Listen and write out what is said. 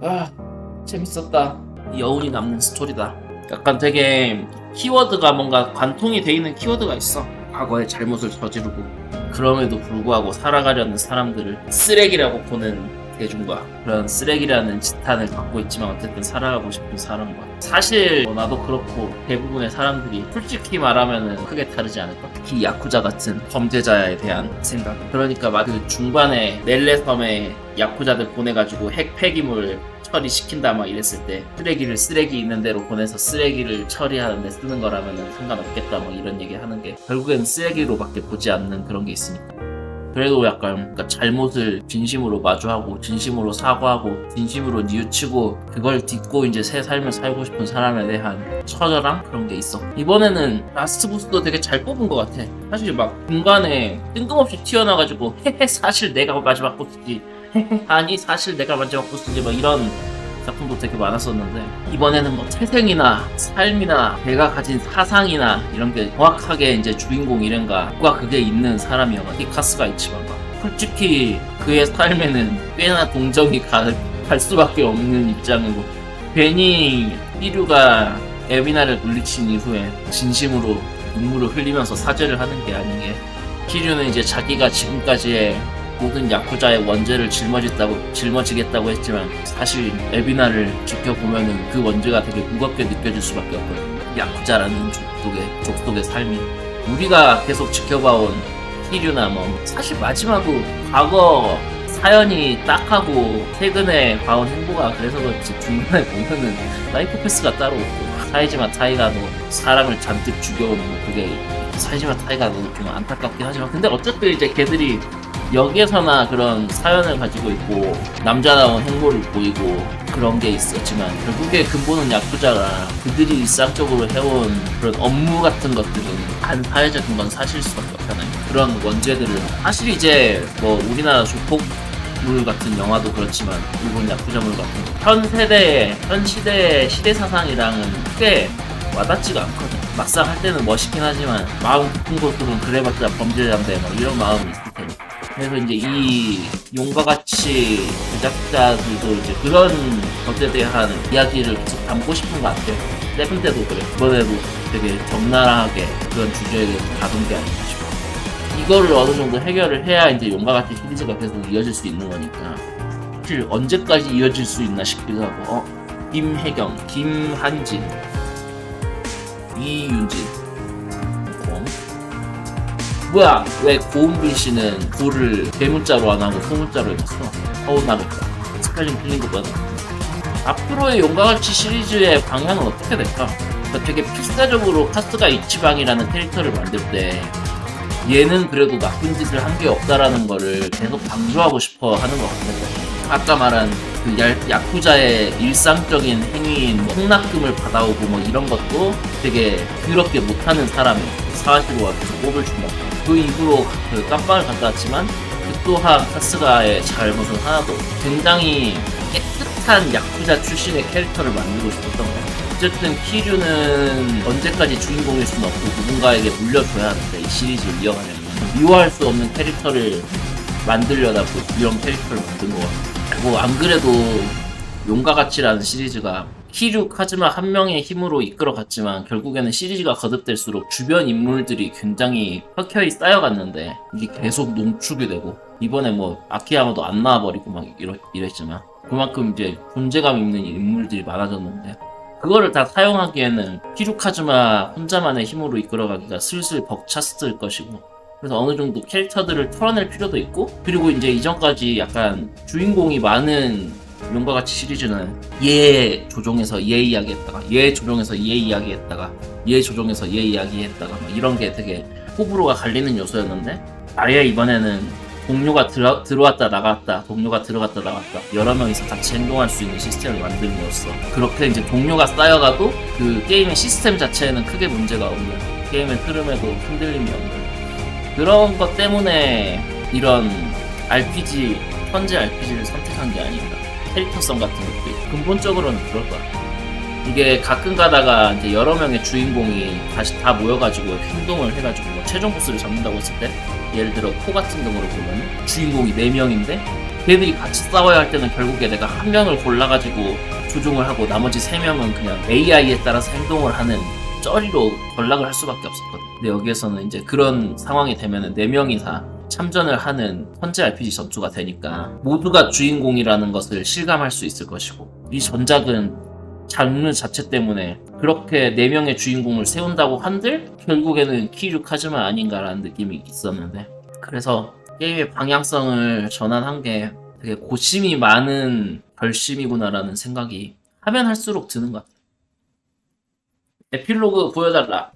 아, 재밌었다. 여운이 남는 스토리다. 약간 되게 키워드가 뭔가 관통이 돼 있는 키워드가 있어. 과거에 잘못을 저지르고 그럼에도 불구하고 살아가려는 사람들을 쓰레기라고 보는 대중과 그런 쓰레기라는 지탄을 받고 있지만 어쨌든 살아가고 싶은 사람과 사실 나도 그렇고 대부분의 사람들이 솔직히 말하면은 크게 다르지 않을까? 특히 야쿠자 같은 범죄자에 대한 생각. 그러니까 막 그 중반에 넬레 섬에 야쿠자들 보내가지고 핵 폐기물 처리시킨다 막 이랬을 때 쓰레기 있는 대로 보내서 쓰레기를 처리하는데 쓰는 거라면은 상관없겠다 막 이런 얘기 하는 게 결국엔 쓰레기로밖에 보지 않는 그런 게 있으니까. 그래도 약간 그러니까 잘못을 진심으로 마주하고 진심으로 사과하고 진심으로 뉘우치고 그걸 딛고 이제 새 삶을 살고 싶은 사람에 대한 처절함 그런 게 있어. 이번에는 라스트 보스도 되게 잘 뽑은 것 같아. 사실 막 중간에 뜬금없이 튀어나와가지고 헤헤 사실 내가 마지막 보스지 아니 사실 내가 마지막 보스지 막 이런 작품도 되게 많았었는데 이번에는 뭐 태생이나 삶이나 내가 가진 사상이나 이런 게 정확하게 이제 주인공 이름과 그게 있는 사람이어가지고 히카스가 있지만 솔직히 그의 삶에는 꽤나 동정이 갈 수밖에 없는 입장이고 괜히 히류가 에비나를 물리친 이후에 진심으로 눈물을 흘리면서 사죄를 하는 게 아닌 게 히류는 이제 자기가 지금까지의 모든 야쿠자의 원죄를 짊어지겠다고 했지만 사실 에비나를 지켜보면은 그 원죄가 되게 무겁게 느껴질 수밖에 없거든. 야쿠자라는 족속의 삶이 우리가 계속 지켜봐온 히류나 뭐 사실 마지막으로 과거 사연이 딱하고 최근에 봐온 행보가 그래서 그렇지 중간에 보면은 사이코패스가 따로 없고 사이지마 타이가도 사람을 잔뜩 죽여오는 그게 사이지마 타이가도 좀 안타깝긴 하지만 근데 어쨌든 이제 걔들이 여기에서나 그런 사연을 가지고 있고 남자다운 행보를 보이고 그런 게 있었지만 결국에 근본은 야쿠자가 그들이 일상적으로 해온 그런 업무 같은 것들은 반사회적인 건 사실 수밖에 없잖아요. 그런 원죄들을 사실 이제 뭐 우리나라 조폭물 같은 영화도 그렇지만 일본 야쿠자물 같은 거 현 시대의 시대 사상이랑은 크게 와닿지가 않거든. 막상 할 때는 멋있긴 하지만 마음 깊은 곳으로는 그래봤자 범죄자인데 뭐 이런 마음이 있을 테니까. 그래서 이제 이 용과 같이 제작자들도 이제 그런 것에 대한 이야기를 계속 담고 싶은 것 같아요. 세븐 때도 그래. 이번에도 되게 적나라하게 그런 주제에 다룬 게 아닌가 싶어. 이거를 어느 정도 해결을 해야 이제 용과 같이 시리즈가 계속 이어질 수 있는 거니까. 사실 언제까지 이어질 수 있나 싶기도 하고. 김혜경, 김한진, 이윤진. 뭐야 왜 고은빈 씨는 구를 대문자로 안 하고 소문자로 해봤어? 서운하겠다. 스펠링 틀린 것보다. 앞으로의 용과 같이 시리즈의 방향은 어떻게 될까? 그러니까 되게 필사적으로 카스가 이치방이라는 캐릭터를 만들 때 얘는 그래도 나쁜 짓을 한 게 없다라는 거를 계속 강조하고 싶어 하는 것 같아요. 아까 말한 그 야쿠자의 일상적인 행위인 폭락금을 받아오고 뭐 이런 것도 되게 더럽게 못하는 사람이 사와시로 와서 꼽을 준다. 그 이후로 그 깜빵을 갔다 왔지만 그 또한 카스가의 잘못은 하나도 굉장히 깨끗한 야쿠자 출신의 캐릭터를 만들고 싶었던 거예요. 어쨌든 키류는 언제까지 주인공일 수는 없고 누군가에게 물려줘야 하는데 이 시리즈를 이어가려면 미워할 수 없는 캐릭터를 만들려다 이런 캐릭터를 만든 것 같아요. 뭐 안 그래도 용과 같이라는 시리즈가 키류 카즈마 한 명의 힘으로 이끌어갔지만 결국에는 시리즈가 거듭될수록 주변 인물들이 굉장히 켜켜이 쌓여갔는데 이게 계속 농축이 되고 이번에 뭐 아키야마도 안 나와버리고 막 이랬지만 그만큼 이제 존재감 있는 인물들이 많아졌는데 그거를 다 사용하기에는 키류 카즈마 혼자만의 힘으로 이끌어가기가 슬슬 벅찼을 것이고 그래서 어느 정도 캐릭터들을 털어낼 필요도 있고 그리고 이제 이전까지 약간 주인공이 많은 용과 같이 시리즈는 얘 조종해서 얘 이야기했다가 얘 조종해서 얘 이야기했다가 얘 조종해서 얘 이야기했다가 막 이런 게 되게 호불호가 갈리는 요소였는데 아예 이번에는 동료가 들어왔다 나갔다 동료가 들어갔다 나갔다 여러 명이서 같이 행동할 수 있는 시스템을 만들므로써 그렇게 이제 동료가 쌓여가도 그 게임의 시스템 자체에는 크게 문제가 없는 게임의 흐름에도 흔들림이 없는 그런 것 때문에 이런 RPG 현재 RPG를 선택한 게 아닌가. 캐릭터성 같은 것도 있고 근본적으로는 그럴 것 같아요. 이게 가끔 가다가 이제 여러 명의 주인공이 다시 다 모여가지고 행동을 해가지고 뭐 최종 보스를 잡는다고 했을 때 예를 들어 코 같은 경우로 보면 주인공이 4명인데 걔들이 같이 싸워야 할 때는 결국에 내가 한 명을 골라가지고 조종을 하고 나머지 세 명은 그냥 AI에 따라서 행동을 하는 쩌리로 전락을 할 수밖에 없었거든. 근데 여기에서는 이제 그런 상황이 되면은 네 명이 다 참전을 하는 현재 RPG 전투가 되니까 모두가 주인공이라는 것을 실감할 수 있을 것이고, 이 전작은 장르 자체 때문에 그렇게 네 명의 주인공을 세운다고 한들 결국에는 키류 카즈마 아닌가라는 느낌이 있었는데, 그래서 게임의 방향성을 전환한 게 되게 고심이 많은 결심이구나라는 생각이 하면 할수록 드는 것 같아. 에필로그 보여달라.